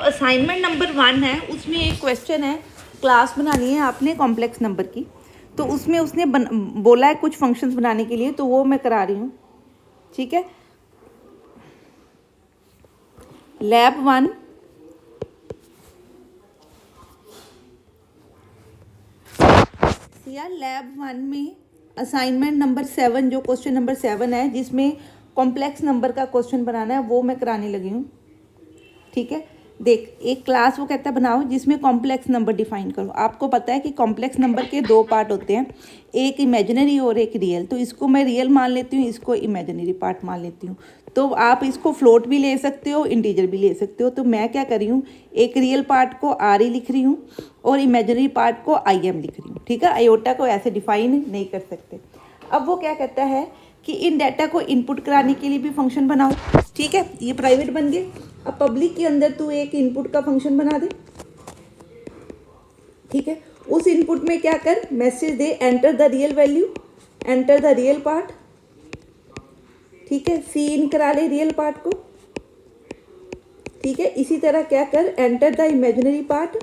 Assignment number 1 है, उसमें एक क्वेश्चन है, क्लास बनानी है आपने कॉम्प्लेक्स नंबर की। तो उसमें उसने बोला है कुछ फंक्शंस बनाने के लिए, तो वो मैं करा रही हूँ। ठीक है, लैब 1 या लैब 1 में असाइनमेंट नंबर 7 जो क्वेश्चन नंबर 7 है, जिसमें कॉम्प्लेक्स नंबर का क्वेश्चन बनाना है, वो मैं कराने लगी हूँ। ठीक है, देख एक क्लास वो कहता है बनाओ जिसमें कॉम्प्लेक्स नंबर डिफाइन करो। आपको पता है कि कॉम्प्लेक्स नंबर के दो पार्ट होते हैं, एक इमेजिनरी और एक रियल। तो इसको मैं रियल मान लेती हूँ, इसको इमेजिनरी पार्ट मान लेती हूँ। तो आप इसको फ्लोट भी ले सकते हो, इंटीजर भी ले सकते हो। तो मैं क्या कर रही हूँ, एक रियल पार्ट को आर ही लिख रही हूँ और इमेजिनरी पार्ट को आई एम लिख रही हूँ। ठीक है, आयोटा को ऐसे डिफाइन नहीं कर सकते। अब वो क्या कहता है कि इन डाटा को इनपुट कराने के लिए भी फंक्शन बनाओ। ठीक है, ये प्राइवेट बन गए। अब पब्लिक के अंदर तू एक इनपुट का फंक्शन बना दे। ठीक है, उस इनपुट में क्या कर, message they enter the real value, enter the real part. ठीक है, सी इन करा ले रियल पार्ट को। ठीक है, इसी तरह क्या कर, एंटर द इमेजिनरी पार्ट,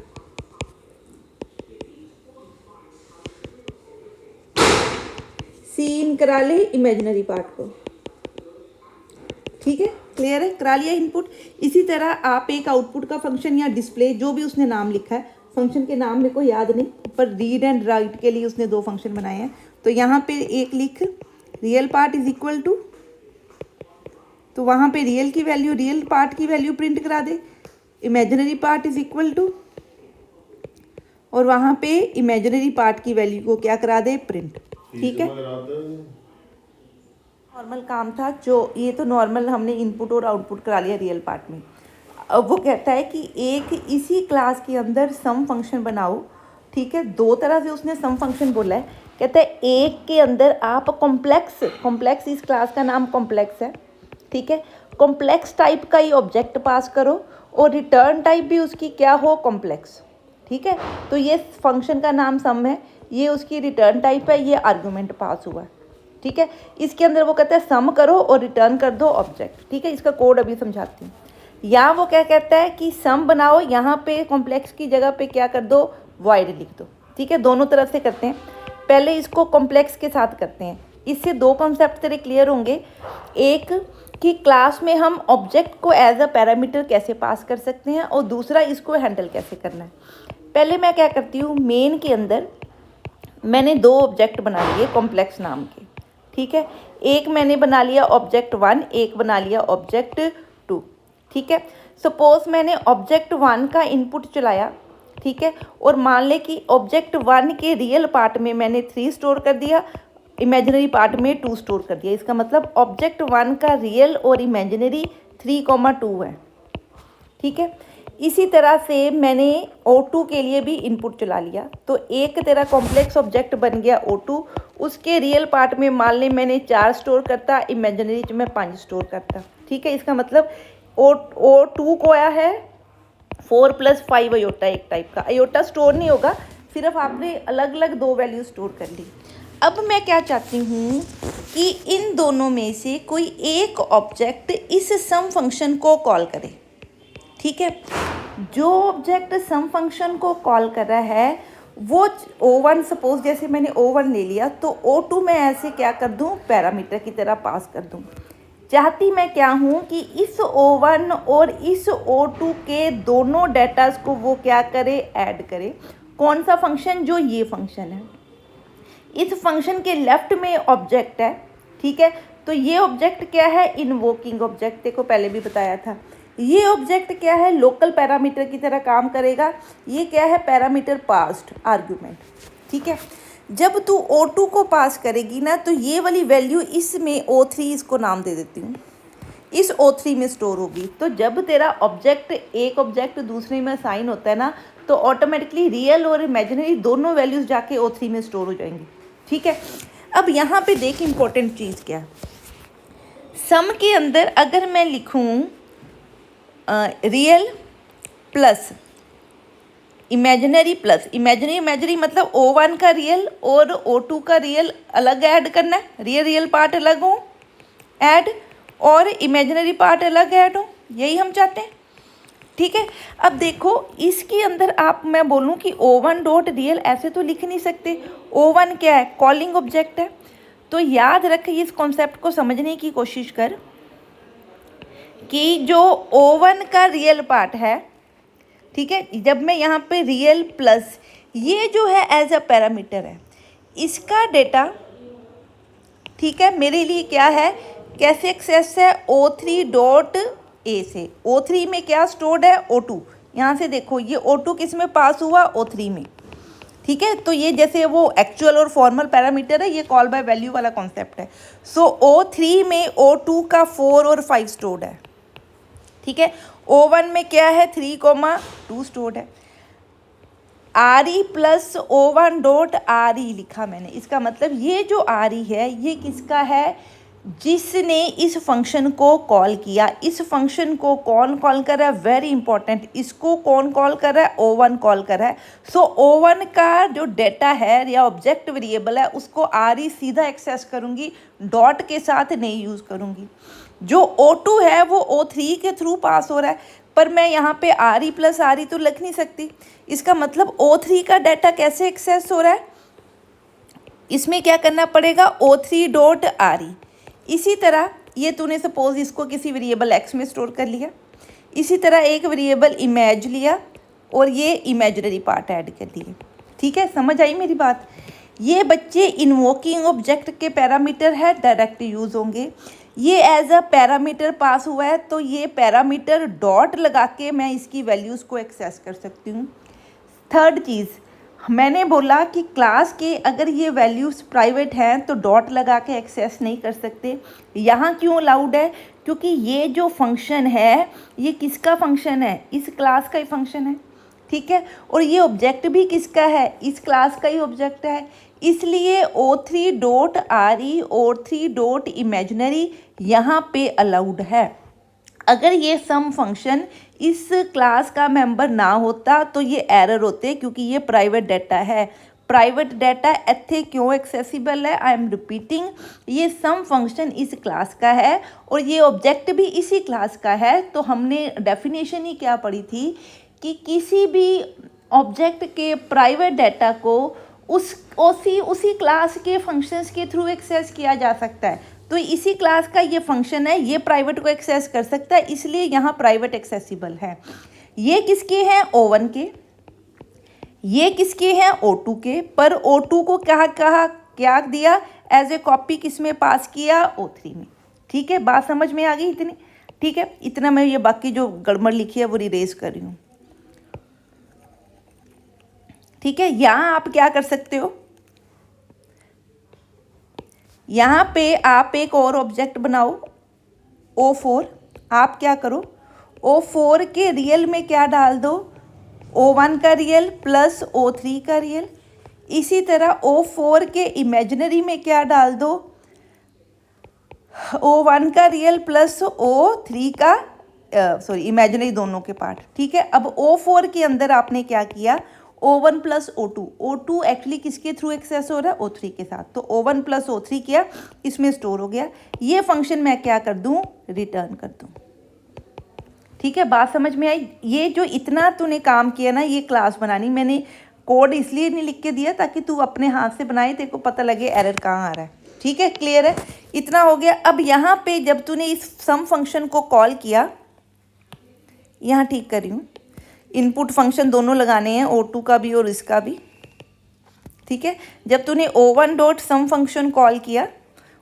सी इन करा ले इमेजिनरी पार्ट को। ठीक है, क्लियर है, करा लिया इनपुट। इसी तरह आप एक आउटपुट का फंक्शन या डिस्प्ले, जो भी उसने नाम लिखा है, फंक्शन के नाम मेरे को याद नहीं, पर रीड एंड राइट के लिए उसने दो फंक्शन बनाए हैं। तो यहाँ पे एक लिख real part is equal to, तो वहाँ पे रियल की वैल्यू, रियल पार्ट की वैल्यू प्रिंट करा दे, imaginary part is equal to, और वहाँ पे इमेजिनरी पार्ट की वैल्यू को क्या करा दे, प्रिंट। ठीक है, नॉर्मल काम था जो, ये तो नॉर्मल हमने इनपुट और आउटपुट करा लिया रियल पार्ट में। अब वो कहता है कि एक इसी क्लास के अंदर सम फंक्शन बनाओ। ठीक है, दो तरह से उसने सम फंक्शन बोला है। कहता है एक के अंदर आप कॉम्प्लेक्स इस क्लास का नाम कॉम्प्लेक्स है। ठीक है, कॉम्प्लेक्स टाइप का ही ऑब्जेक्ट पास करो और रिटर्न टाइप भी उसकी क्या हो, कॉम्प्लेक्स। ठीक है, तो ये फंक्शन का नाम सम है, ये उसकी रिटर्न टाइप है, ये आर्गूमेंट पास हुआ है। ठीक है, इसके अंदर वो कहता है सम करो और रिटर्न कर दो ऑब्जेक्ट। ठीक है, इसका कोड अभी समझाती हूँ। यहाँ वो क्या कहता है कि सम बनाओ, यहाँ पे कॉम्प्लेक्स की जगह पे क्या कर दो, वॉइड लिख दो। ठीक है, दोनों तरफ से करते हैं, पहले इसको कॉम्प्लेक्स के साथ करते हैं। इससे दो कॉन्सेप्ट तेरे क्लियर होंगे। एक कि क्लास में हम ऑब्जेक्ट को एज अ पैरामीटर कैसे पास कर सकते हैं, और दूसरा इसको हैंडल कैसे करना है। पहले मैं क्या करती हूँ, मेन के अंदर मैंने दो ऑब्जेक्ट बना लिए कॉम्प्लेक्स नाम के। ठीक है, एक मैंने बना लिया ऑब्जेक्ट 1, एक बना लिया ऑब्जेक्ट 2। ठीक है, सपोज मैंने ऑब्जेक्ट 1 का इनपुट चलाया। ठीक है, और मान ले कि ऑब्जेक्ट 1 के रियल पार्ट में मैंने 3 स्टोर कर दिया, इमेजिनरी पार्ट में 2 स्टोर कर दिया। इसका मतलब ऑब्जेक्ट 1 का रियल और इमेजिनरी 3,2 है। ठीक है, इसी तरह से मैंने O2 के लिए भी इनपुट चला लिया। तो एक तेरा कॉम्प्लेक्स ऑब्जेक्ट बन गया O2, उसके रियल पार्ट में मान ले मैंने 4 स्टोर करता, इमेजिनरी में 5 स्टोर करता। ठीक है, इसका मतलब O2 को आया है 4 + 5 अयोटा, एक टाइप का अयोटा स्टोर नहीं होगा, सिर्फ आपने अलग अलग दो वैल्यू स्टोर कर ली। अब मैं क्या चाहती हूँ कि इन दोनों में से कोई एक ऑब्जेक्ट इस सम फंक्शन को कॉल करे। ठीक है, जो ऑब्जेक्ट सम फंक्शन को कॉल कर रहा है वो O1, सपोज जैसे मैंने O1 ले लिया, तो O2 में ऐसे क्या कर दूं, पैरामीटर की तरह पास कर दूं। चाहती मैं क्या हूं कि इस O1 और इस O2 के दोनों डेटास को वो क्या करे, ऐड करे। कौन सा फंक्शन, जो ये फंक्शन है। इस फंक्शन के लेफ्ट में ऑब्जेक्ट है। ठीक है, तो ये ऑब्जेक्ट क्या है, इन्वोकिंग ऑब्जेक्ट, देखो पहले भी बताया था। ये ऑब्जेक्ट क्या है, लोकल पैरामीटर की तरह काम करेगा। ये क्या है, पैरामीटर पास्ड आर्गुमेंट। ठीक है, जब तू O2 को पास करेगी ना, तो ये वाली वैल्यू इसमें O3, इसको नाम दे देती हूँ, इस O3 में स्टोर होगी। तो जब तेरा ऑब्जेक्ट एक ऑब्जेक्ट दूसरे में असाइन होता है ना, तो ऑटोमेटिकली रियल और इमेजिनरी दोनों वैल्यूज जाके O3 में स्टोर हो जाएंगी। ठीक है, अब यहाँ पे देख इंपॉर्टेंट चीज़ क्या, सम के अंदर अगर मैं लिखूँ real plus imaginary plus imaginary मतलब O1 का रियल और O2 का रियल अलग ऐड करना है, रियल पार्ट अलग हो ऐड और इमेजिनरी पार्ट अलग ऐड हो, यही हम चाहते हैं। ठीक है। अब देखो इसके अंदर आप, मैं बोलूँ कि O1 डॉट रियल ऐसे तो लिख नहीं सकते। O1 क्या है? कॉलिंग ऑब्जेक्ट है। तो याद रख, इस कॉन्सेप्ट को समझने की कोशिश कर कि जो O1 का रियल पार्ट है, ठीक है, जब मैं यहाँ पे रियल प्लस ये जो है एज अ पैरामीटर है, इसका डेटा, ठीक है, मेरे लिए क्या है, कैसे एक्सेस है? O3 डॉट ए से। O3 में क्या स्टोर्ड है? O2। यहाँ से देखो ये O2 किस में पास हुआ? O3 में। ठीक है, तो ये जैसे वो एक्चुअल और फॉर्मल पैरामीटर है, ये कॉल बाय वैल्यू वाला कॉन्सेप्ट है। सो O3 में O2 का 4 और 5 स्टोर्ड है। ठीक है, O1 में क्या है? 3, 2 स्टोर्ड है। RE plus O1 dot RE लिखा मैंने, इसका मतलब ये जो RE है ये किसका है? जिसने इस फंक्शन को कॉल किया। इस फंक्शन को कौन कॉल कर रहा है? वेरी इंपॉर्टेंट, इसको कौन कॉल कर रहा है? O1 कॉल कर रहा है। सो O1 का जो डेटा है या ऑब्जेक्ट वेरिएबल है उसको RE सीधा एक्सेस करूँगी, डॉट के साथ नहीं यूज़ करूँगी। जो O2 है वो O3 के थ्रू पास हो रहा है, पर मैं यहाँ पे RE प्लस RE तो लिख नहीं सकती। इसका मतलब O3 का डाटा कैसे एक्सेस हो रहा है? इसमें क्या करना पड़ेगा? O3 dot RE। इसी तरह ये तूने सपोज इसको किसी वेरिएबल x में स्टोर कर लिया, इसी तरह एक वेरिएबल इमेज लिया और ये इमेजिनरी पार्ट ऐड कर लिए। ठीक है, समझ आई मेरी बात? ये बच्चे इन्वोकिंग ऑब्जेक्ट के पैरामीटर है, डायरेक्ट यूज़ होंगे। ये एज अ पैरामीटर पास हुआ है तो ये पैरामीटर डॉट लगा के मैं इसकी वैल्यूज़ को एक्सेस कर सकती हूँ। थर्ड चीज़, मैंने बोला कि क्लास के अगर ये वैल्यूज़ प्राइवेट हैं तो डॉट लगा के एक्सेस नहीं कर सकते। यहाँ क्यों अलाउड है? क्योंकि ये जो फंक्शन है ये किसका फंक्शन है? इस क्लास का ही फंक्शन है। ठीक है, और ये ऑब्जेक्ट भी किसका है? इस क्लास का ही ऑब्जेक्ट है। इसलिए O3 dot RE O3 dot imaginary यहाँ पे अलाउड है। अगर ये सम फंक्शन इस क्लास का मेंबर ना होता तो ये एरर होते, क्योंकि ये प्राइवेट डाटा है। प्राइवेट डाटा इत्थे क्यों एक्सेसिबल है? आई एम रिपीटिंग, ये सम फंक्शन इस क्लास का है और ये ऑब्जेक्ट भी इसी क्लास का है। तो हमने डेफिनेशन ही क्या पढ़ी थी कि किसी भी ऑब्जेक्ट के प्राइवेट डाटा को उसी क्लास के फंक्शंस के थ्रू एक्सेस किया जा सकता है। तो इसी क्लास का ये फंक्शन है, ये प्राइवेट को एक्सेस कर सकता है, इसलिए यहाँ प्राइवेट एक्सेसिबल है। ये किसके हैं? O1 के। ये किसके हैं? O2 के। पर O2 को क्या दिया? एज ए कॉपी किस में पास किया? O3 में। ठीक है, बात समझ में आ गई इतनी? ठीक है, इतना मैं ये बाकी जो गड़बड़ लिखी है वो रिरेज कर रही हूँ। ठीक है, यहाँ आप क्या कर सकते हो? यहाँ पे आप एक और ऑब्जेक्ट बनाओ O4। आप क्या करो? O4 के रियल में क्या डाल दो? O1 का रियल प्लस O3 का रियल। इसी तरह O4 के इमेजिनरी में क्या डाल दो? O1 का रियल प्लस O3 का इमेजिनरी दोनों के पार्ट। ठीक है, अब O4 के अंदर आपने क्या किया? O1 प्लस O2 एक्चुअली किसके थ्रू एक्सेस हो रहा है? O3 के साथ। तो O1 प्लस O3 किया, इसमें स्टोर हो गया। ये फंक्शन मैं क्या कर दूं? रिटर्न कर दूं। ठीक है, बात समझ में आई? ये जो इतना तूने काम किया ना, ये क्लास बनानी, मैंने कोड इसलिए नहीं लिख के दिया ताकि तू अपने हाथ से बनाए, तेरे को पता लगे एरर कहाँ आ रहा है। ठीक है, क्लियर है? इतना हो गया। अब यहाँ पे जब तूने इस सम फंक्शन को कॉल किया, यहाँ ठीक कर रही हूँ, इनपुट फंक्शन दोनों लगाने हैं, O2 का भी और इसका भी। ठीक है, जब तूने O1 डॉट सम फंक्शन कॉल किया,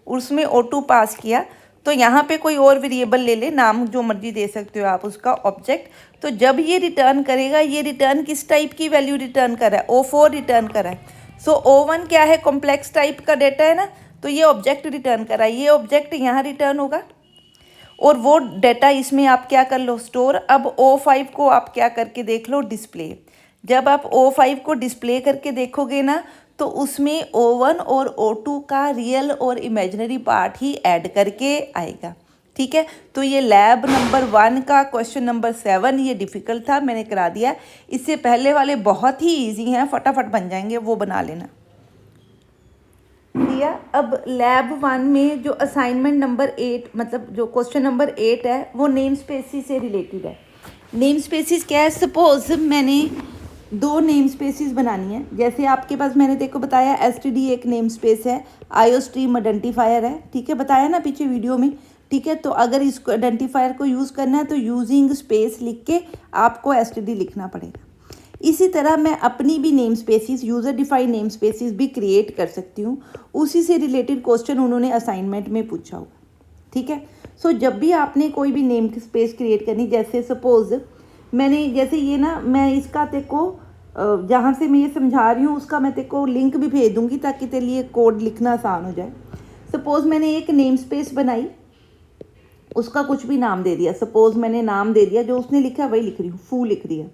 उसमें O2 पास किया, तो यहाँ पे कोई और वेरिएबल ले ले, नाम जो मर्जी दे सकते हो आप उसका, ऑब्जेक्ट। तो जब ये रिटर्न करेगा, ये रिटर्न किस टाइप की वैल्यू रिटर्न कर रहा है? O4 रिटर्न कर रहा है। सो O1 क्या है? कॉम्प्लेक्स टाइप का डेटा है ना, तो ये ऑब्जेक्ट रिटर्न कर रहा है। ये ऑब्जेक्ट यहाँ रिटर्न होगा और वो डेटा इसमें आप क्या कर लो? स्टोर। अब O5 को आप क्या करके देख लो? डिस्प्ले। जब आप O5 को डिस्प्ले करके देखोगे ना, तो उसमें O1 और O2 का रियल और इमेजिनरी पार्ट ही ऐड करके आएगा। ठीक है, तो ये लैब नंबर 1 का क्वेश्चन नंबर 7 ये डिफ़िकल्ट था, मैंने करा दिया। इससे पहले वाले बहुत ही ईजी हैं, फटाफट बन जाएंगे, वो बना लेना। दिया। अब लैब 1 में जो असाइनमेंट नंबर 8, मतलब जो क्वेश्चन नंबर 8 है, वो नेम स्पेसी से रिलेटेड है। नेम स्पेसिस क्या है, सपोज मैंने दो नेम स्पेसिस बनानी है। जैसे आपके पास मैंने तेरे को बताया एसटीडी एक नेम स्पेस है, आईओस्ट्रीम आइडेंटिफायर है, ठीक है, बताया ना पीछे वीडियो में, ठीक है। तो अगर इसको आइडेंटिफायर को यूज़ करना है तो यूजिंग स्पेस लिख के आपको एसटीडी लिखना पड़ेगा। इसी तरह मैं अपनी भी name spaces, user defined name spaces भी क्रिएट कर सकती हूँ। उसी से रिलेटेड क्वेश्चन उन्होंने असाइनमेंट में पूछा होगा, ठीक है। सो जब भी आपने कोई भी नेम स्पेस क्रिएट करनी, जैसे सपोज मैंने, जैसे ये ना, मैं इसका तेरे को जहाँ से मैं ये समझा रही हूँ उसका मैं तेरे को लिंक भी भेज दूँगी ताकि तेरे लिए कोड लिखना आसान हो जाए। सपोज़ मैंने एक नेम स्पेस बनाई, उसका कुछ भी नाम दे दिया, सपोज़ मैंने नाम दे दिया, जो उसने लिखा वही लिख रही हूँ, फू लिख दिया,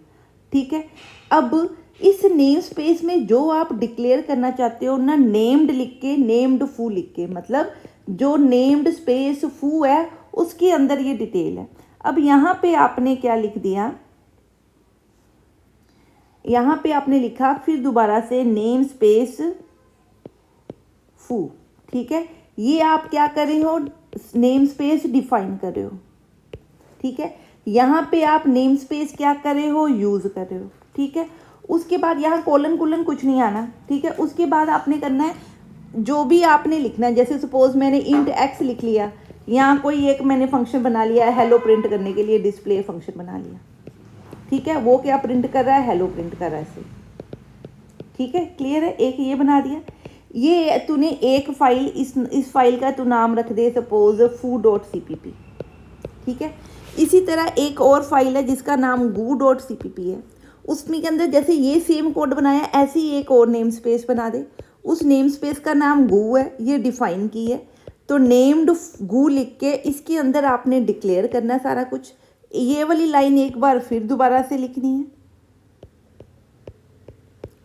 ठीक है। अब इस नेम स्पेस में जो आप डिक्लेयर करना चाहते हो ना, नेम्ड लिख के, नेम्ड फू लिख के, मतलब जो नेम्ड स्पेस फू है उसके अंदर ये डिटेल है। अब यहाँ पे आपने क्या लिख दिया, यहाँ पे आपने लिखा फिर दोबारा से नेम स्पेस फू, ठीक है। ये आप क्या कर रहे हो, नेम स्पेस डिफाइन कर रहे हो, ठीक है। यहाँ पे आप नेम स्पेस क्या कर रहे हो, यूज़ कर रहे हो, ठीक है। उसके बाद यहाँ कोलन कोलन कुछ नहीं आना, ठीक है। उसके बाद आपने करना है जो भी आपने लिखना है। जैसे सपोज मैंने इंट एक्स लिख लिया, यहाँ कोई एक मैंने फंक्शन बना लिया है हेलो प्रिंट करने के लिए, डिस्प्ले फंक्शन बना लिया, ठीक है। वो क्या प्रिंट कर रहा है, हेलो प्रिंट कर रहा है ऐसे, ठीक है, क्लियर है। एक ये बना दिया। ये तूने एक फाइल, इस फाइल का तू नाम रख दे सपोज foo.cpp, ठीक है। इसी तरह एक और फाइल है जिसका नाम goo.cpp है, उसमें के अंदर जैसे ये सेम कोड बनाया ऐसे ही एक और नेम स्पेस बना दे। उस नेम स्पेस का नाम गू है, ये डिफाइन की है, तो नेम्ड गू लिख के इसके अंदर आपने डिक्लेयर करना है सारा कुछ। ये वाली लाइन एक बार फिर दोबारा से लिखनी है,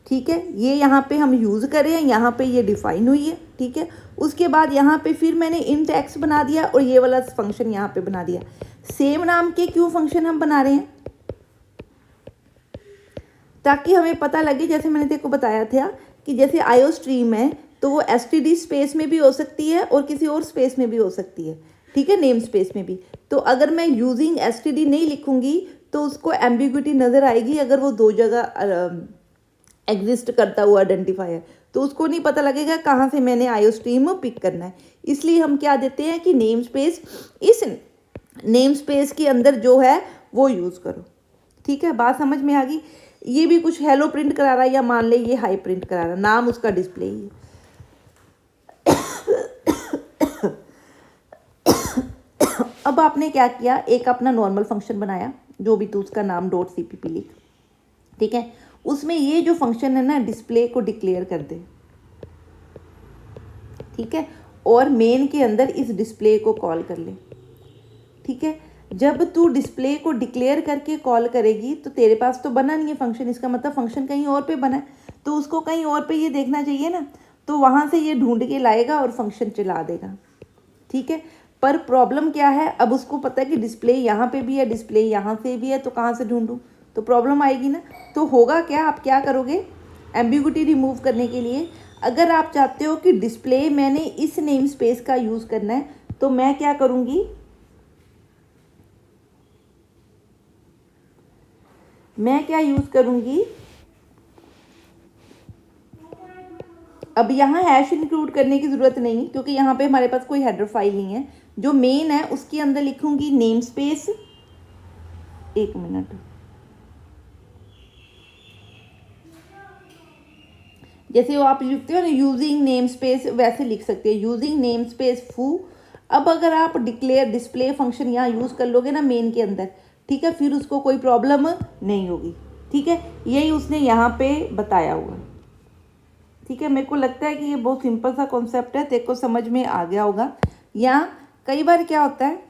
ठीक है। ये यहाँ पे हम यूज़ कर रहे हैं, यहाँ पे ये डिफाइन हुई है, ठीक है। उसके बाद यहाँ पे फिर मैंने इंट एक्स बना दिया और ये वाला फंक्शन यहाँ पे बना दिया। सेम नाम के क्यों फंक्शन हम बना रहे हैं, ताकि हमें पता लगे, जैसे मैंने तेरे को बताया था कि जैसे आईओ स्ट्रीम है तो वो एसटीडी स्पेस में भी हो सकती है और किसी और स्पेस में भी हो सकती है, ठीक है, नेम स्पेस में भी। तो अगर मैं यूजिंग एसटीडी नहीं लिखूंगी तो उसको एम्बिग्विटी नज़र आएगी, अगर वो दो जगह एग्जिस्ट करता हुआ आइडेंटिफायर, तो उसको नहीं पता लगेगा कहाँ से मैंने आईओ स्ट्रीम पिक करना है। इसलिए हम क्या देते हैं कि नेम स्पेस, इस नेम स्पेस के अंदर जो है वो यूज़ करो, ठीक है। बात समझ में आ गई। ये भी कुछ हेलो प्रिंट करा रहा है या मान ले ये हाई प्रिंट करा रहा है, नाम उसका डिस्प्ले ही है। अब आपने क्या किया, एक अपना नॉर्मल फंक्शन बनाया, जो भी तू उसका नाम .cpp लिख, ठीक है। उसमें ये जो फंक्शन है ना, डिस्प्ले को डिक्लेयर कर दे, ठीक है, और मेन के अंदर इस डिस्प्ले को कॉल कर ले, ठीक है। जब तू डिस्प्ले को डिक्लेयर करके कॉल करेगी तो तेरे पास तो बना नहीं है फंक्शन, इसका मतलब फंक्शन कहीं और पे बना है, तो उसको कहीं और पे ये देखना चाहिए ना, तो वहाँ से ये ढूंढ के लाएगा और फंक्शन चला देगा, ठीक है। पर प्रॉब्लम क्या है, अब उसको पता है कि डिस्प्ले यहाँ पे भी है, डिस्प्ले यहाँ से भी है, तो कहाँ से ढूंढूँ, तो प्रॉब्लम आएगी ना। तो होगा क्या, आप क्या करोगे, एम्बिग्विटी रिमूव करने के लिए अगर आप चाहते हो कि डिस्प्ले मैंने इस नेम स्पेस का यूज़ करना है, तो मैं क्या करूँगी, मैं क्या यूज़ करूँगी, अब यहाँ हैश इंक्लूड करने की ज़रूरत नहीं क्योंकि यहाँ पे हमारे पास कोई हेडर फाइल नहीं है। जो मेन है उसके अंदर लिखूँगी नेम स्पेस, एक मिनट, जैसे वो आप लिखते हो ना यूजिंग नेम स्पेस, वैसे लिख सकते हैं यूजिंग नेम स्पेस फू। अब अगर आप डिक्लेयर डिस्प्ले फंक्शन यहाँ यूज़ कर लोगे ना मेन के अंदर, ठीक है, फिर उसको कोई प्रॉब्लम नहीं होगी, ठीक है। यही उसने यहाँ पे बताया हुआ, ठीक है। मेरे को लगता है कि ये बहुत सिंपल सा कॉन्सेप्ट है, तेरे को समझ में आ गया होगा। यहाँ कई बार क्या होता है,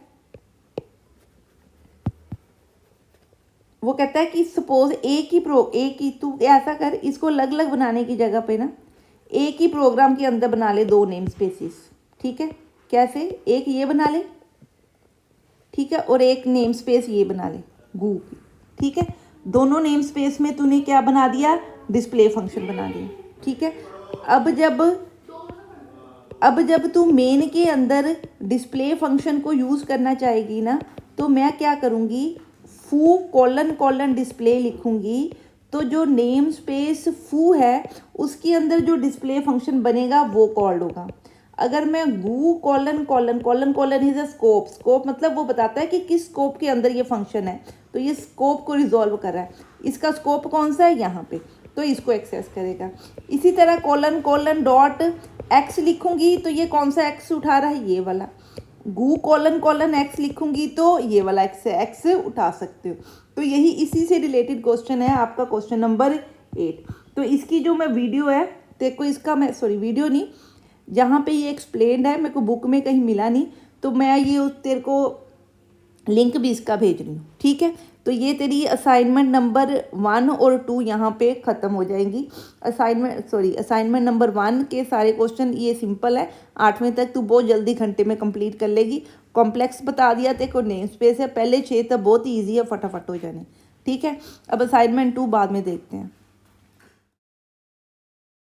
वो कहता है कि सपोज एक ही तू ऐसा कर, इसको अलग अलग बनाने की जगह पे ना एक ही प्रोग्राम के अंदर बना ले दो नेम स्पेसिस, ठीक है। कैसे, एक ये बना ले, ठीक है, और एक नेम स्पेस ये बना ले गू की, ठीक है। दोनों नेम स्पेस में तूने क्या बना दिया, डिस्प्ले फंक्शन बना दिया, ठीक है। अब जब तू मेन के अंदर डिस्प्ले फंक्शन को यूज़ करना चाहेगी ना, तो मैं क्या करूँगी, फू कॉलन कॉलन डिस्प्ले लिखूंगी तो जो नेम स्पेस फू है उसके अंदर जो डिस्प्ले फंक्शन बनेगा वो कॉल्ड होगा। अगर मैं गू colon colon colon colon is a scope, scope मतलब वो बताता है कि किस स्कोप के अंदर ये फंक्शन है, तो ये स्कोप को रिजॉल्व कर रहा है। इसका स्कोप कौन सा है, यहाँ पे, तो इसको एक्सेस करेगा। इसी तरह कॉलन कॉलन डॉट एक्स लिखूंगी तो ये कौन सा एक्स उठा रहा है, ये वाला। गू कॉलन कॉलन एक्स लिखूंगी तो ये वाला एक्स उठा सकते हो। तो यही इसी से रिलेटेड क्वेश्चन है आपका क्वेश्चन नंबर 8। तो इसकी जो मैं वीडियो है तेरे को, इसका मैं वीडियो नहीं, जहाँ पे ये एक्सप्लेन्ड है, मेरे को बुक में कहीं मिला नहीं, तो मैं ये तेरे को लिंक भी इसका भेज रही हूँ, ठीक है। तो ये तेरी असाइनमेंट नंबर 1 और 2 यहाँ पे ख़त्म हो जाएंगी। असाइनमेंट नंबर 1 के सारे क्वेश्चन ये सिंपल है, 8वें तक तू बहुत जल्दी घंटे में कंप्लीट कर लेगी। कॉम्प्लेक्स बता दिया तेरे को, नेम स्पेस है, पहले 6 तक बहुत ही ईजी है, फटाफट हो जाने, ठीक है। अब असाइनमेंट 2 बाद में देखते हैं।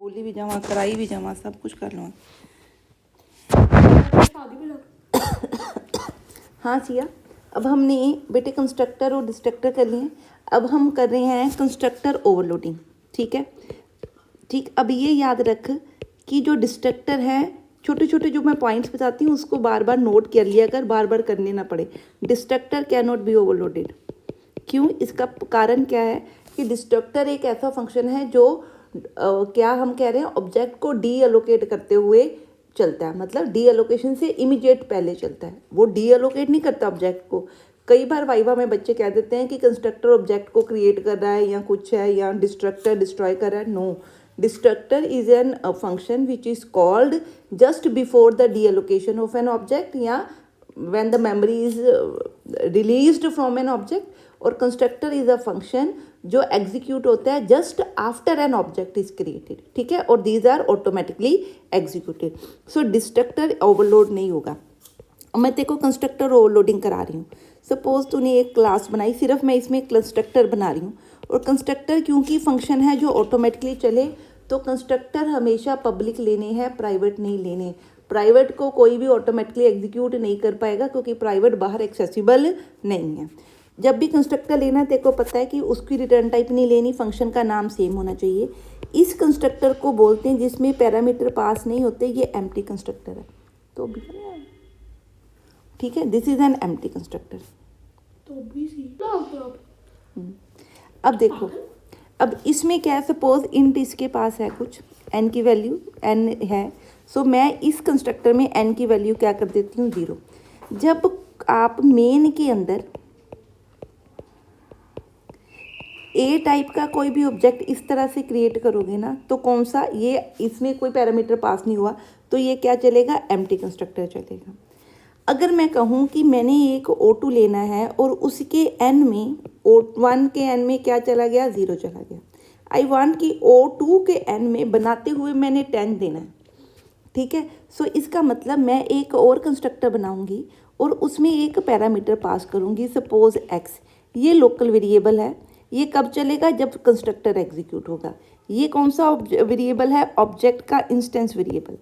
बोली भी जमा, कराई भी जमा, सब कुछ कर लो। हाँ सिया, अब हमने बेटे कंस्ट्रक्टर और डिस्ट्रक्टर कर लिए, अब हम कर रहे हैं कंस्ट्रक्टर ओवरलोडिंग, ठीक है। ठीक, अब ये याद रख कि जो डिस्ट्रक्टर है, छोटे छोटे जो मैं पॉइंट्स बताती हूँ उसको बार बार नोट कर लिया कर, बार बार करने ना पड़े। Destructor can not be overloaded. क्यों, इसका कारण क्या है कि डिस्ट्रक्टर एक ऐसा फंक्शन है जो क्या हम कह रहे हैं, ऑब्जेक्ट को डी एलोकेट करते हुए चलता है, मतलब डी एलोकेशन से इमीडिएट पहले चलता है, वो डी एलोकेट नहीं करता ऑब्जेक्ट को। कई बार वाइवा में बच्चे कह देते हैं कि कंस्ट्रक्टर ऑब्जेक्ट को क्रिएट कर रहा है या कुछ है, या डिस्ट्रक्टर डिस्ट्रॉय कर रहा है। No, destructor is an function which is called just before the deallocation of an object, या when the memory is released from an object, और कंस्ट्रक्टर इज अ फंक्शन जो एग्जीक्यूट होता है just after an object is created, ठीक है, और these are automatically executed. So destructor overload नहीं होगा। मैं तेरे को कंस्ट्रक्टर ओवरलोडिंग करा रही हूँ। सपोज तूने एक क्लास बनाई, सिर्फ मैं इसमें कंस्ट्रक्टर बना रही हूँ, और कंस्ट्रक्टर क्योंकि फंक्शन है जो ऑटोमेटिकली चले, तो कंस्ट्रक्टर हमेशा पब्लिक लेने हैं, प्राइवेट नहीं लेने। प्राइवेट को कोई भी ऑटोमेटिकली एग्जीक्यूट नहीं कर पाएगा क्योंकि प्राइवेट बाहर एक्सेसिबल नहीं है। जब भी कंस्ट्रक्टर लेना है, तेरे को पता है कि उसकी रिटर्न टाइप नहीं लेनी, फंक्शन का नाम सेम होना चाहिए। इस कंस्ट्रक्टर को बोलते हैं जिसमें पैरामीटर पास नहीं होते, ये एम्प्टी कंस्ट्रक्टर है। तो ठीक है, this is an empty constructor. अब देखो, अब इसमें क्या है, सपोज इंट इसके पास है कुछ, n की वैल्यू n है, सो मैं इस कंस्ट्रक्टर में n की वैल्यू क्या कर देती हूँ, 0। जब आप मेन के अंदर ए टाइप का कोई भी ऑब्जेक्ट इस तरह से क्रिएट करोगे ना, तो कौन सा, ये इसमें कोई पैरामीटर पास नहीं हुआ, तो ये क्या चलेगा, एम्प्टी कंस्ट्रक्टर चलेगा। अगर मैं कहूँ कि मैंने एक O2 लेना है और उसके n में, O1 के n में क्या चला गया, 0 चला गया। आई वांट कि O2 के n में बनाते हुए मैंने 10 देना है, ठीक है। सो इसका मतलब मैं एक और कंस्ट्रक्टर बनाऊंगी और उसमें एक पैरामीटर पास करूंगी, सपोज x। ये लोकल वेरिएबल है, ये कब चलेगा, जब कंस्ट्रक्टर एग्जीक्यूट होगा। ये कौन सा वेरिएबल है, ऑब्जेक्ट का इंस्टेंस वेरिएबल,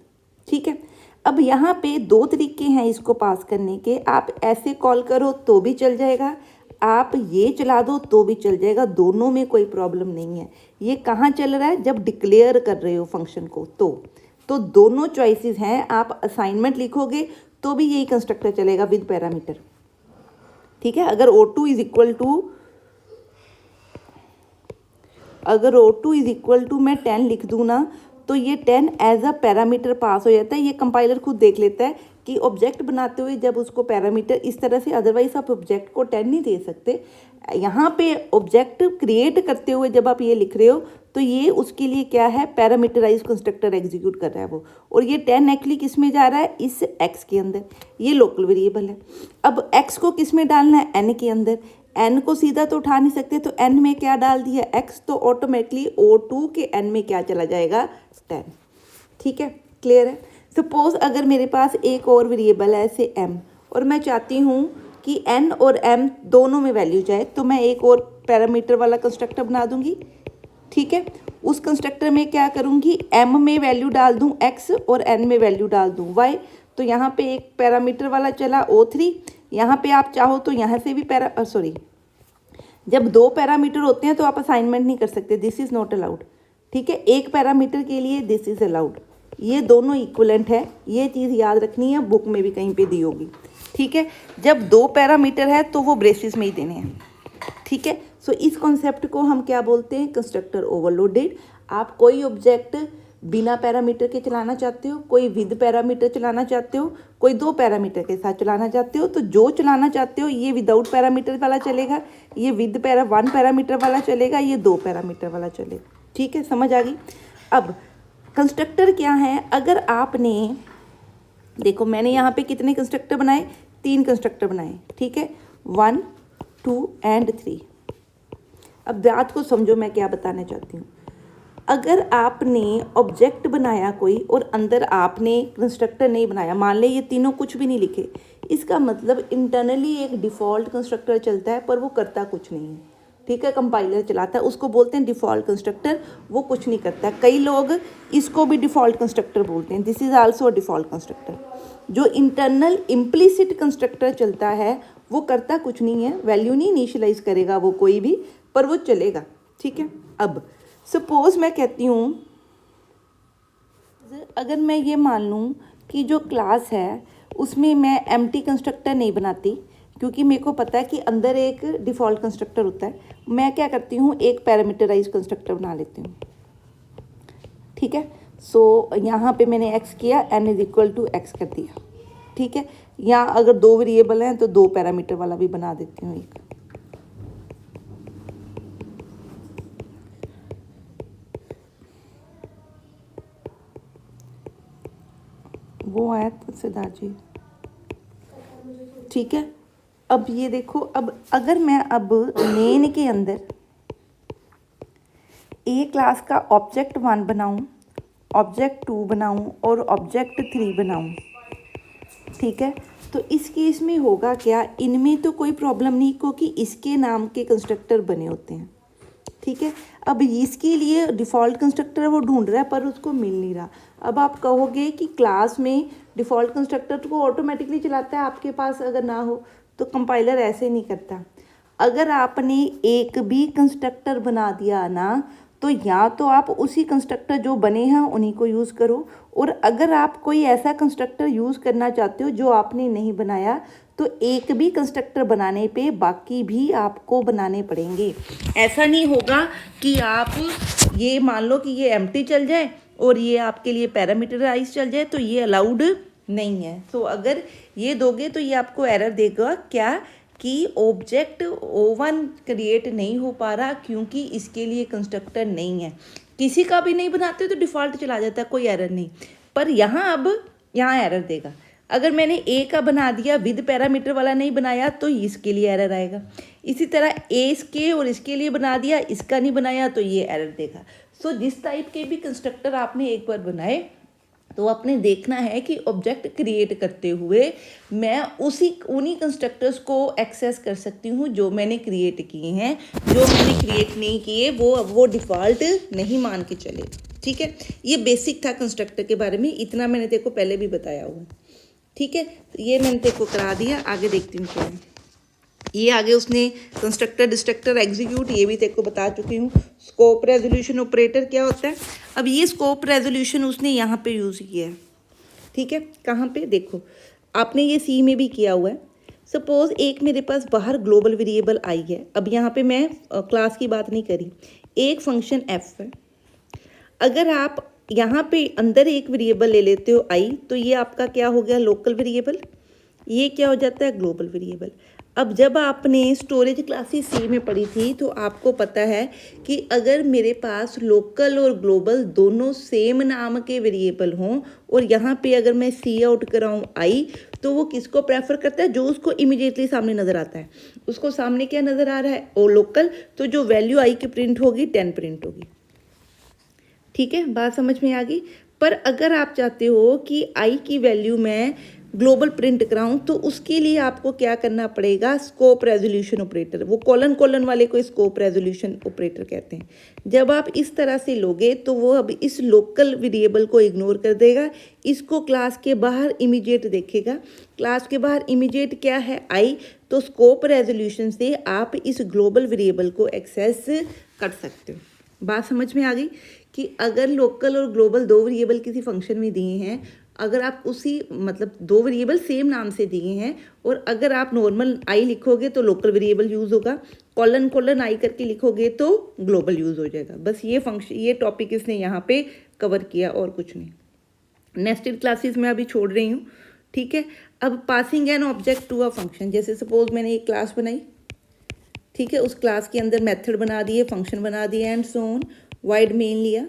ठीक है। अब यहाँ पे 2 तरीके हैं इसको पास करने के। आप ऐसे कॉल करो तो भी चल जाएगा, आप ये चला दो तो भी चल जाएगा, दोनों में कोई प्रॉब्लम नहीं है। ये कहाँ चल रहा है, जब डिक्लेयर कर रहे हो फंक्शन को, तो दोनों चॉइसेस हैं। आप असाइनमेंट लिखोगे तो भी यही कंस्ट्रक्टर चलेगा विद पैरामीटर, ठीक है। अगर O2 इज इक्वल टू मैं 10 लिख दूँ ना, तो ये 10 एज अ पैरामीटर पास हो जाता है। ये कंपाइलर खुद देख लेता है कि ऑब्जेक्ट बनाते हुए जब उसको पैरामीटर इस तरह से, अदरवाइज आप ऑब्जेक्ट को 10 नहीं दे सकते। यहाँ पे ऑब्जेक्ट क्रिएट करते हुए जब आप ये लिख रहे हो, तो ये उसके लिए क्या है, पैरामीटराइज कंस्ट्रक्टर एग्जीक्यूट कर रहा है वो। और ये 10 एक्चुअली किस में जा रहा है, इस x के अंदर, ये लोकल वेरिएबल है। अब x को किस में डालना है, n के अंदर। n को सीधा तो उठा नहीं सकते, तो n में क्या डाल दिया, x, तो ऑटोमेटिकली O2 के n में क्या चला जाएगा, 10, ठीक है, क्लियर है। सपोज अगर मेरे पास एक और वेरिएबल है ऐसे m, और मैं चाहती हूँ कि n और m दोनों में वैल्यू जाए, तो मैं एक और पैरामीटर वाला कंस्ट्रक्टर बना दूंगी, ठीक है। उस कंस्ट्रक्टर में क्या करूँगी, m में वैल्यू डाल दूँ x और n में वैल्यू डाल दूँ y। तो यहाँ पे एक पैरामीटर वाला चला O3, यहाँ पे आप चाहो तो यहाँ से भी जब 2 पैरामीटर होते हैं तो आप असाइनमेंट नहीं कर सकते, दिस इज़ नॉट अलाउड। ठीक है, 1 पैरामीटर के लिए दिस इज़ अलाउड। ये दोनों इक्वलेंट है, ये चीज़ याद रखनी है, बुक में भी कहीं पे दी होगी। ठीक है, जब 2 पैरामीटर है तो वो ब्रेसिस में ही देने हैं। ठीक है, सो इस कॉन्सेप्ट को हम क्या बोलते हैं, कंस्ट्रक्टर ओवरलोडेड। आप कोई ऑब्जेक्ट बिना पैरामीटर के चलाना चाहते हो, कोई विद पैरामीटर चलाना चाहते हो, कोई 2 पैरामीटर के साथ चलाना चाहते हो, तो जो चलाना चाहते हो ये विदाउट पैरामीटर वाला चलेगा, ये विद 1 पैरामीटर वाला चलेगा, ये 2 पैरामीटर वाला चलेगा। ठीक है, समझ आ गई। अब कंस्ट्रक्टर क्या है, अगर आपने देखो मैंने यहाँ पे कितने कंस्ट्रक्टर बनाए, 3 कंस्ट्रक्टर बनाए। ठीक है, 1 2 एंड 3। अब बात को समझो मैं क्या बताना चाहती हूँ। अगर आपने ऑब्जेक्ट बनाया कोई और अंदर आपने कंस्ट्रक्टर नहीं बनाया, मान ले ये तीनों कुछ भी नहीं लिखे, इसका मतलब इंटरनली एक डिफ़ॉल्ट कंस्ट्रक्टर चलता है पर वो करता कुछ नहीं है। ठीक है, कंपाइलर चलाता है, उसको बोलते हैं डिफ़ॉल्ट कंस्ट्रक्टर, वो कुछ नहीं करता। कई लोग इसको भी डिफ़ॉल्ट कंस्ट्रक्टर बोलते हैं, this is also a default constructor. जो इंटरनल इम्प्लिसिट कंस्ट्रक्टर चलता है वो करता कुछ नहीं है, वैल्यू नहीं इनिशियलाइज करेगा वो कोई भी, पर वो चलेगा। ठीक है, अब सपोज मैं कहती हूँ, अगर मैं ये मान लूँ कि जो क्लास है उसमें मैं एम्प्टी कंस्ट्रक्टर नहीं बनाती, क्योंकि मेरे को पता है कि अंदर एक डिफ़ॉल्ट कंस्ट्रक्टर होता है। मैं क्या करती हूँ, एक पैरामीटराइज कंस्ट्रक्टर बना लेती हूँ। ठीक है, सो यहाँ पे मैंने एक्स किया, n is equal to X कर दिया। ठीक है, यहाँ अगर 2 वेरिएबल हैं तो 2 पैरामीटर वाला भी बना देती हूँ एक। वो है सिद्धार्थ जी। ठीक है, अब ये देखो, अब अगर मैं अब मेन के अंदर ए क्लास का ऑब्जेक्ट 1 बनाऊं, ऑब्जेक्ट 2 बनाऊं और ऑब्जेक्ट 3 बनाऊं, ठीक है, तो इस केस में होगा क्या, इनमें तो कोई प्रॉब्लम नहीं क्योंकि इसके नाम के कंस्ट्रक्टर बने होते हैं। ठीक है, अब इसके लिए डिफ़ॉल्ट कंस्ट्रक्टर वो ढूंढ रहा है पर उसको मिल नहीं रहा। अब आप कहोगे कि क्लास में डिफ़ॉल्ट कंस्ट्रक्टर को ऑटोमेटिकली चलाता है, आपके पास अगर ना हो तो कंपाइलर ऐसे नहीं करता। अगर आपने एक भी कंस्ट्रक्टर बना दिया ना, तो या तो आप उसी कंस्ट्रक्टर जो बने हैं उन्हीं को यूज़ करो, और अगर आप कोई ऐसा कंस्ट्रक्टर यूज़ करना चाहते हो जो आपने नहीं बनाया, तो एक भी कंस्ट्रक्टर बनाने पे बाकी भी आपको बनाने पड़ेंगे। ऐसा नहीं होगा कि आप ये मान लो कि ये एम्प्टी चल जाए और ये आपके लिए पैरामीटराइज चल जाए, तो ये अलाउड नहीं है। तो अगर ये दोगे तो ये आपको एरर देगा क्या, कि ऑब्जेक्ट O1 क्रिएट नहीं हो पा रहा क्योंकि इसके लिए कंस्ट्रक्टर नहीं है। किसी का भी नहीं बनाते तो डिफ़ॉल्ट चला जाता है, कोई एरर नहीं, पर यहाँ अब यहाँ एरर देगा। अगर मैंने ए का बना दिया, विद पैरामीटर वाला नहीं बनाया, तो इसके लिए एरर आएगा। इसी तरह ए इसके और इसके लिए बना दिया, इसका नहीं बनाया, तो ये एरर देगा। सो जिस टाइप के भी कंस्ट्रक्टर आपने एक बार बनाए, तो आपने देखना है कि ऑब्जेक्ट क्रिएट करते हुए मैं उन्हीं कंस्ट्रक्टर्स को एक्सेस कर सकती हूँ जो मैंने क्रिएट किए हैं। जो मैंने क्रिएट नहीं किए वो डिफ़ॉल्ट नहीं मान के चले। ठीक है, ये बेसिक था कंस्ट्रक्टर के बारे में, इतना मैंने तेरे को पहले भी बताया हुआ। ठीक है, तो ये मैंने तेरे को करा दिया, आगे देखती हूँ क्या है। ये आगे उसने कंस्ट्रक्टर डिस्ट्रक्टर एग्जीक्यूट, ये भी तेरे को बता चुकी हूँ। स्कोप रेजोल्यूशन ऑपरेटर क्या होता है, अब ये स्कोप रेजोल्यूशन उसने यहाँ पे यूज़ किया है। ठीक है, कहाँ पे देखो, आपने ये सी में भी किया हुआ है। सपोज एक मेरे पास बाहर ग्लोबल वेरिएबल आई है, अब यहाँ पे मैं क्लास की बात नहीं करी, एक फंक्शन एफ है। अगर आप यहाँ पे अंदर एक वेरिएबल ले लेते हो आई, तो ये आपका क्या हो गया, लोकल वेरिएबल, ये क्या हो जाता है, ग्लोबल वेरिएबल। अब जब आपने स्टोरेज क्लासेस सी में पढ़ी थी तो आपको पता है कि अगर मेरे पास लोकल और ग्लोबल दोनों सेम नाम के वेरिएबल हों और यहाँ पे अगर मैं सी आउट कराऊँ आई, तो वो किसको प्रेफर करता है, जो उसको इमीडिएटली सामने नज़र आता है। उसको सामने क्या नज़र आ रहा है, ओ लोकल, तो जो वैल्यू आई की प्रिंट होगी 10 प्रिंट होगी। ठीक है, बात समझ में आ गई। पर अगर आप चाहते हो कि आई की वैल्यू मैं ग्लोबल प्रिंट कराऊं, तो उसके लिए आपको क्या करना पड़ेगा, स्कोप रेजोल्यूशन ऑपरेटर। वो कॉलन वाले को स्कोप रेजोल्यूशन ऑपरेटर कहते हैं। जब आप इस तरह से लोगे तो वो अब इस लोकल वेरिएबल को इग्नोर कर देगा, इसको क्लास के बाहर इमीडिएट देखेगा। क्लास के बाहर इमीडिएट क्या है, आई, तो स्कोप रेजोल्यूशन से आप इस ग्लोबल वेरिएबल को एक्सेस कर सकते हो। बात समझ में आ गई कि अगर लोकल और ग्लोबल दो वेरिएबल किसी फंक्शन में दिए हैं, अगर आप उसी मतलब दो वेरिएबल सेम नाम से दिए हैं और अगर आप नॉर्मल आई लिखोगे तो लोकल वेरिएबल यूज़ होगा, कॉलन कॉलन आई करके लिखोगे तो ग्लोबल यूज़ हो जाएगा। बस ये टॉपिक इसने यहाँ पे कवर किया और कुछ नहीं। नेक्स्टेड क्लासेस में अभी छोड़ रही हूँ, ठीक है। अब passing an object to a function, जैसे सपोज मैंने एक क्लास बनाई, ठीक है, उस क्लास के अंदर मेथड बना दिए, फंक्शन बना दिए and so on, wide main लिया,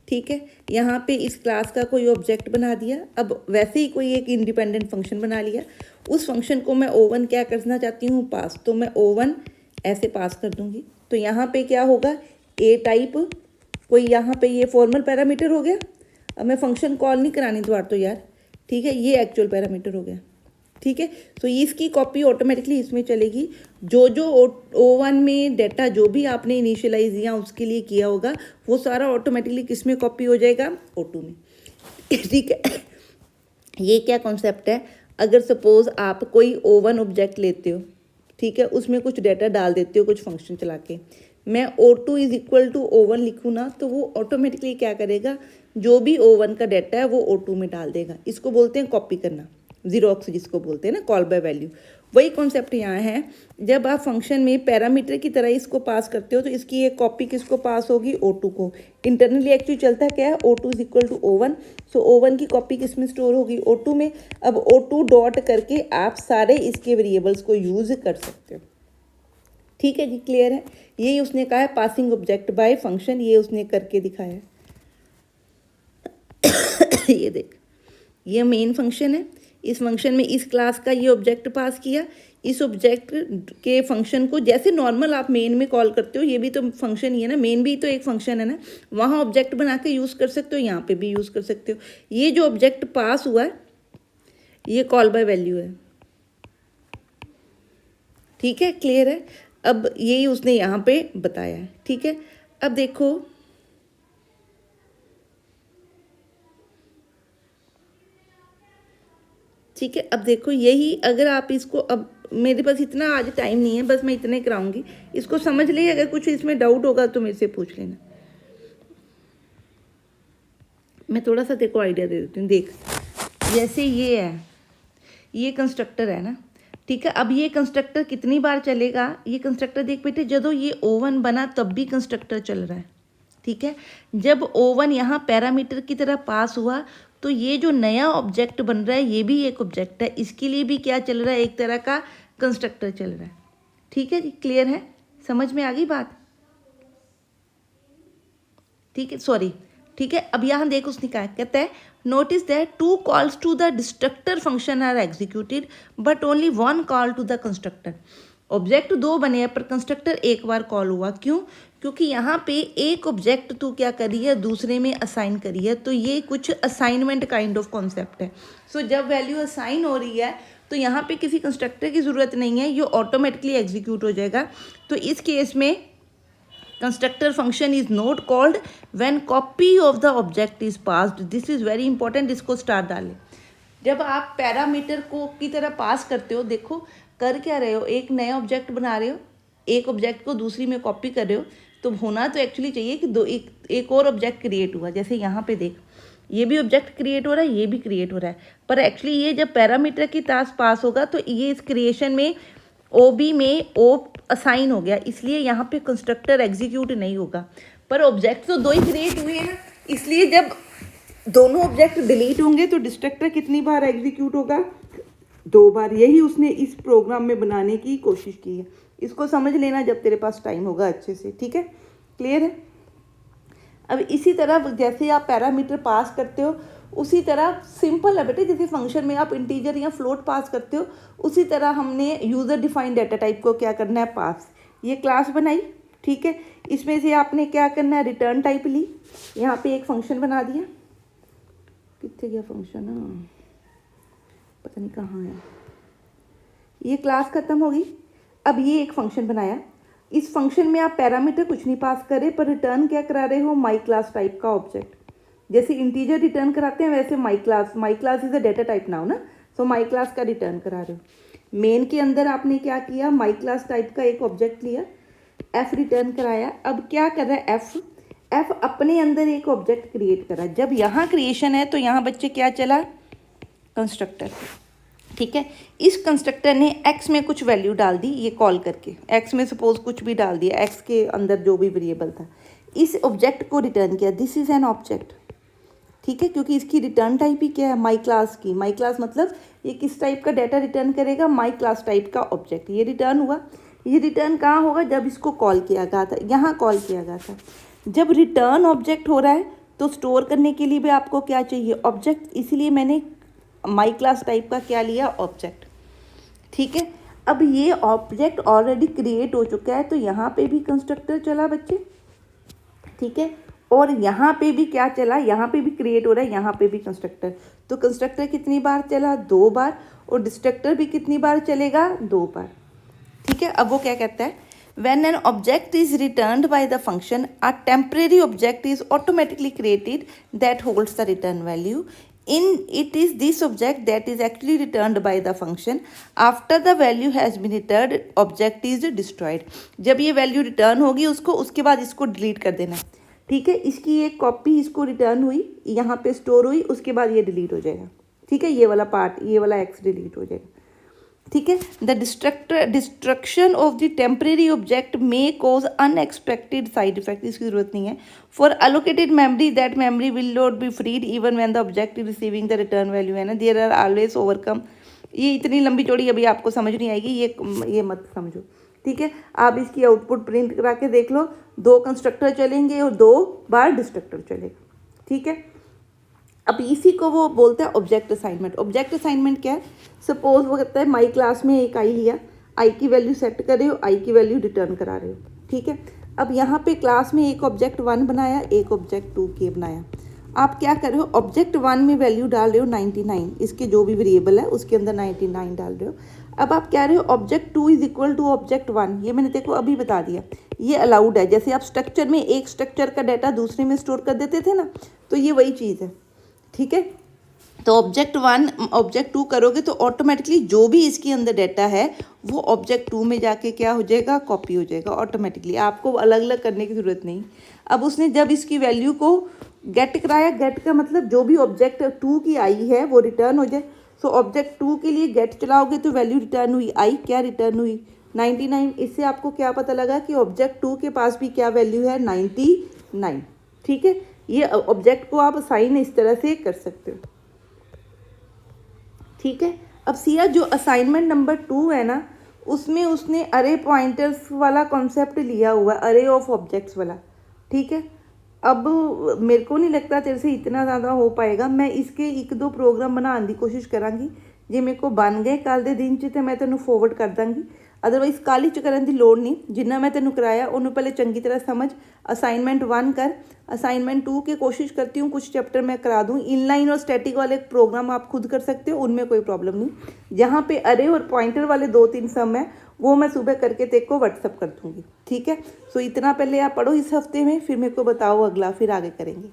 ठीक है। यहाँ पे इस क्लास का कोई ऑब्जेक्ट बना दिया, अब वैसे ही कोई एक इंडिपेंडेंट फंक्शन बना लिया, उस फंक्शन को मैं O1 क्या करना चाहती हूँ पास, तो मैं O1 ऐसे पास कर दूंगी। तो यहाँ पे क्या होगा, ए टाइप कोई यहाँ पे ये फॉर्मल पैरामीटर हो गया। अब मैं फंक्शन कॉल नहीं करानी दोबारा तो यार, ठीक है, ये एक्चुअल पैरामीटर हो गया, ठीक है। तो इसकी कॉपी ऑटोमेटिकली इसमें चलेगी। जो जो O1 में डाटा जो भी आपने इनिशियलाइज या उसके लिए किया होगा वो सारा ऑटोमेटिकली किस में कॉपी हो जाएगा, O2 में, ठीक है। ये क्या कॉन्सेप्ट है, अगर सपोज आप कोई O1 ऑब्जेक्ट लेते हो, ठीक है, उसमें कुछ डाटा डाल देते हो कुछ फंक्शन चला के, मैं O2 is equal to O1 लिखूँ ना, तो वो ऑटोमेटिकली क्या करेगा, जो भी O1 का डाटा है वो O2 में डाल देगा। इसको बोलते हैं कॉपी करना, जीरोक्स जिसको बोलते हैं ना, कॉल बाय वैल्यू। वही कॉन्सेप्ट यहाँ है, जब आप फंक्शन में पैरामीटर की तरह इसको पास करते हो तो इसकी एक कॉपी किसको पास होगी, O2 को। इंटरनली एक्चुअली चलता क्या है, O2 is equal to O1, so O1 की कॉपी किस में स्टोर होगी, O2 में। अब O2 डॉट करके आप सारे इसके वेरिएबल्स को यूज कर सकते हो, ठीक है जी, क्लियर है। यही उसने कहा है पासिंग ऑब्जेक्ट बाय फंक्शन, ये उसने करके दिखाया। ये देख, ये मेन फंक्शन है, इस फंक्शन में इस क्लास का ये ऑब्जेक्ट पास किया, इस ऑब्जेक्ट के फंक्शन को जैसे नॉर्मल आप मेन में कॉल करते हो, ये भी तो फंक्शन ही है ना, मेन भी तो एक फंक्शन है ना, वहाँ ऑब्जेक्ट बना के यूज़ कर सकते हो, यहाँ पे भी यूज़ कर सकते हो। ये जो ऑब्जेक्ट पास हुआ है ये कॉल बाय वैल्यू है, ठीक है, क्लियर है। अब यही उसने यहाँ पे बताया है, ठीक है। अब देखो, ठीक है, अब देखो यही अगर आप इसको, अब मेरे पास इतना आज टाइम नहीं है, बस मैं इतने कराऊंगी, इसको समझ ले, अगर कुछ इसमें डाउट होगा तो मेरे से पूछ लेना। मैं थोड़ा सा देखो आइडिया दे देती हूँ। देख, जैसे ये है, ये कंस्ट्रक्टर है ना, ठीक है। अब ये कंस्ट्रक्टर कितनी बार चलेगा, ये कंस्ट्रक्टर देख बेटे, ਜਦੋਂ ये O1 बना तब भी कंस्ट्रक्टर चल रहा है, ठीक है। जब O1 यहाँ पैरामीटर की तरह पास हुआ तो ये जो नया ऑब्जेक्ट बन रहा है ये भी एक ऑब्जेक्ट है, इसके लिए भी क्या चल रहा है, एक तरह का कंस्ट्रक्टर चल रहा है, ठीक है जी, क्लियर है, समझ में आ गई बात, ठीक है, सॉरी, ठीक है। अब यहाँ देखो उसने क्या कहता है, notice that two calls to the destructor function are executed but only one call to the constructor. Object दो बने हैं पर कंस्ट्रक्टर एक बार कॉल हुआ, क्यों, क्योंकि यहाँ पे एक ऑब्जेक्ट तू क्या करी है, दूसरे में असाइन करी है, तो ये कुछ असाइनमेंट काइंड ऑफ कॉन्सेप्ट है। सो जब वैल्यू असाइन हो रही है तो यहाँ पे किसी कंस्ट्रक्टर की ज़रूरत नहीं है, ये ऑटोमेटिकली एग्जीक्यूट हो जाएगा। तो इस केस में constructor function is not called when copy of the object is passed. this is very important, इसको स्टार डालें। जब आप पैरामीटर को की तरह पास करते हो, देखो कर क्या रहे हो, एक नया ऑब्जेक्ट बना रहे हो, एक ऑब्जेक्ट को दूसरी में कॉपी कर रहे हो, तो होना तो एक्चुअली चाहिए कि एक और ऑब्जेक्ट क्रिएट हुआ। जैसे यहाँ पे देख, ये भी ऑब्जेक्ट क्रिएट हो रहा है, ये भी क्रिएट हो रहा है, पर एक्चुअली ये जब पैरामीटर की टास्क पास होगा तो ये इस क्रिएशन में OB में O असाइन हो गया, इसलिए यहाँ पे कंस्ट्रक्टर एग्जीक्यूट नहीं होगा। पर ऑब्जेक्ट तो दो ही क्रिएट हुए हैं, इसलिए जब दोनों ऑब्जेक्ट डिलीट होंगे तो डिस्ट्रक्टर कितनी बार एग्जीक्यूट होगा, दो बार। यही उसने इस प्रोग्राम में बनाने की कोशिश की है, इसको समझ लेना जब तेरे पास टाइम होगा अच्छे से, ठीक है, क्लियर है। अब इसी तरह जैसे आप पैरामीटर पास करते हो उसी तरह सिंपल है बेटे, जैसे फंक्शन में आप इंटीजर या फ्लोट पास करते हो उसी तरह हमने यूज़र डिफाइंड डाटा टाइप को क्या करना है, पास। ये क्लास बनाई, ठीक है, इसमें से आपने क्या करना है, रिटर्न टाइप ली, यहाँ पे एक फंक्शन बना दिया, कितने गया फंक्शन, पता नहीं कहाँ है, ये क्लास खत्म होगी। अब ये एक फंक्शन बनाया, इस फंक्शन में आप पैरामीटर कुछ नहीं पास करे पर रिटर्न क्या करा रहे हो, माई क्लास टाइप का ऑब्जेक्ट। जैसे इंटीजर रिटर्न कराते हैं वैसे my class is a data type now ना, सो माई क्लास का रिटर्न करा रहे हो। मेन के अंदर आपने क्या किया, माई क्लास टाइप का एक ऑब्जेक्ट लिया, एफ रिटर्न कराया। अब क्या कर रहा है एफ अपने अंदर एक ऑब्जेक्ट क्रिएट करा। जब यहाँ क्रिएशन है तो यहाँ बच्चे क्या चला, कंस्ट्रक्टर। ठीक है, इस कंस्ट्रक्टर ने एक्स में कुछ वैल्यू डाल दी, ये कॉल करके एक्स में सपोज कुछ भी डाल दिया, एक्स के अंदर जो भी वेरिएबल था, इस ऑब्जेक्ट को रिटर्न किया। This is an object. ठीक है, क्योंकि इसकी रिटर्न टाइप ही क्या है, माई क्लास की। माई क्लास मतलब ये किस टाइप का डाटा रिटर्न करेगा, माई क्लास टाइप का ऑब्जेक्ट। ये रिटर्न हुआ। ये रिटर्न कहाँ होगा, जब इसको कॉल किया गया था, यहाँ कॉल किया गया था। जब रिटर्न ऑब्जेक्ट हो रहा है तो स्टोर करने के लिए भी आपको क्या चाहिए, ऑब्जेक्ट। इसीलिए मैंने माई क्लास टाइप का क्या लिया, ऑब्जेक्ट। ठीक है, अब ये ऑब्जेक्ट ऑलरेडी क्रिएट हो चुका है तो यहाँ पे भी कंस्ट्रक्टर चला बच्चे। ठीक है, और यहाँ पे भी क्या चला, यहाँ पे भी क्रिएट हो रहा है, यहाँ पे भी कंस्ट्रक्टर। तो कंस्ट्रक्टर कितनी बार चला, 2 बार, और डिस्ट्रक्टर भी कितनी बार चलेगा, 2 बार। ठीक है, अब वो क्या कहता है, when an object is returned by the function, a temporary object is automatically created that holds the return value. In it is this object that is actually returned by the function. After the value has been returned, object is destroyed. जब ये value return होगी उसको, उसके बाद इसको delete कर देना। ठीक है, इसकी एक कॉपी इसको रिटर्न हुई, यहाँ पे स्टोर हुई, उसके बाद ये डिलीट हो जाएगा। ठीक है, ये वाला पार्ट, ये वाला एक्स डिलीट हो जाएगा। ठीक है, the destruction of the temporary object may cause unexpected side effect. इसकी जरूरत नहीं है। For allocated memory, that memory will not be freed even when the object is receiving the return value, है ना। There are always overcome. ये इतनी लंबी चौड़ी अभी आपको समझ नहीं आएगी, ये मत समझो। ठीक है, आप इसकी आउटपुट प्रिंट करा के देख लो, 2 कंस्ट्रक्टर चलेंगे और 2 बार डिस्ट्रक्टर चलेगा। ठीक है, अब इसी को वो बोलता है ऑब्जेक्ट असाइनमेंट। ऑब्जेक्ट असाइनमेंट क्या है, सपोज वो कहता है माई क्लास में एक आई लिया, आई की वैल्यू सेट कर रहे हो, आई की वैल्यू रिटर्न करा रहे हो। ठीक है, अब यहाँ पे क्लास में एक ऑब्जेक्ट 1 बनाया, एक ऑब्जेक्ट 2 के बनाया। आप क्या कर रहे हो, ऑब्जेक्ट 1 में वैल्यू डाल रहे हो 99, इसके जो भी वेरिएबल है उसके अंदर 99 डाल रहे हो। अब आप कह रहे हो object 2 is equal to object 1, ये मैंने देखो अभी बता दिया, ये अलाउड है। जैसे आप स्ट्रक्चर में एक स्ट्रक्चर का डाटा दूसरे में स्टोर कर देते थे ना, तो ये वही चीज़ है। ठीक है, तो ऑब्जेक्ट 1 ऑब्जेक्ट 2 करोगे तो ऑटोमेटिकली जो भी इसके अंदर डाटा है वो ऑब्जेक्ट 2 में जाके क्या हो जाएगा, कॉपी हो जाएगा ऑटोमेटिकली। आपको अलग अलग करने की ज़रूरत नहीं। अब उसने जब इसकी वैल्यू को गेट कराया, गेट का मतलब जो भी ऑब्जेक्ट 2 की आई है वो रिटर्न हो जाए। सो ऑब्जेक्ट 2 के लिए गेट चलाओगे तो वैल्यू रिटर्न हुई, आई क्या रिटर्न हुई, 99। इससे आपको क्या पता लगा कि ऑब्जेक्ट 2 के पास भी क्या वैल्यू है, 99। ठीक है, ये ऑब्जेक्ट को आप असाइन इस तरह से कर सकते हो। ठीक है, अब सिया जो असाइनमेंट नंबर 2 है ना, उसमें उसने अरे पॉइंटर्स वाला कॉन्सेप्ट लिया हुआ है, अरे ऑफ ऑब्जेक्ट्स वाला। ठीक है, अब मेरे को नहीं लगता तेरे से इतना ज़्यादा हो पाएगा। मैं इसके 1-2 प्रोग्राम बनाने की कोशिश करांगी, जे मेरे को बन गए कल दे दिन च तो मैं तेनों फॉरवर्ड कर दांगी। अदरवाइज काली च करन दी लोड़ नहीं, जिन्ना मैं तेनों कराया उन्होंने पहले चंगी तरह समझ। असाइनमेंट 1 कर, असाइनमेंट 2 की कोशिश करती हूँ कुछ चैप्टर मैं करा दूँ। इनलाइन और स्टैटिक वाले प्रोग्राम आप खुद कर सकते हो, उनमें कोई प्रॉब्लम नहीं। जहाँ पे अरे और पॉइंटर वाले 2-3 सम है वो मैं सुबह करके तेरे को व्हाट्सअप कर दूँगी। ठीक है, सो इतना पहले आप पढ़ो इस हफ्ते में, फिर मेरे को बताओ अगला, फिर आगे करेंगे।